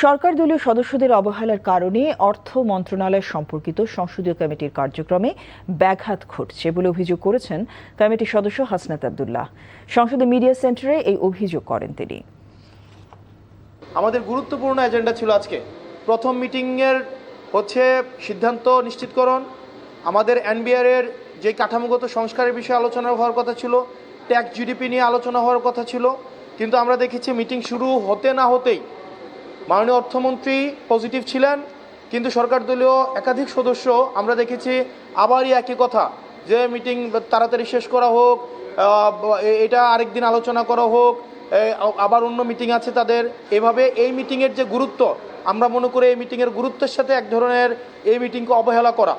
সরকার দলীয় সদস্যদের অবহেলার কারণে অর্থ মন্ত্রণালয় সম্পর্কিত সংসদীয় কমিটির কার্যক্রমে ব্যাঘাত ঘটছে বলে অভিযোগ করেছেন কমিটির সদস্য হাসনাত আব্দুল্লাহ। সংসদের মিডিয়া সেন্টারে এই অভিযোগ করেন তিনি। আমাদের গুরুত্বপূর্ণ এজেন্ডা ছিল আজকে প্রথম মিটিংয়ের সিদ্ধান্ত নিশ্চিতকরণ, আমাদের এনবিআর এর যে কাঠামোগত সংস্কারের বিষয়ে আলোচনা হওয়ার কথা ছিল, ট্যাক্স জিডিপি নিয়ে আলোচনা হওয়ার কথা ছিল, কিন্তু আমরা দেখেছি মিটিং শুরু হতে না হতেই মাননীয় অর্থমন্ত্রী পজিটিভ ছিলেন, কিন্তু সরকার দলীয় একাধিক সদস্য আমরা দেখেছি আবারই একই কথা যে মিটিং তাড়াতাড়ি শেষ করা হোক, এটা আরেকদিন আলোচনা করা হোক, আবার অন্য মিটিং আছে তাদের। এভাবে এই মিটিংয়ের যে গুরুত্ব, আমরা মনে করি এই মিটিংয়ের গুরুত্বের সাথে এক ধরনের এই মিটিংকে অবহেলা করা।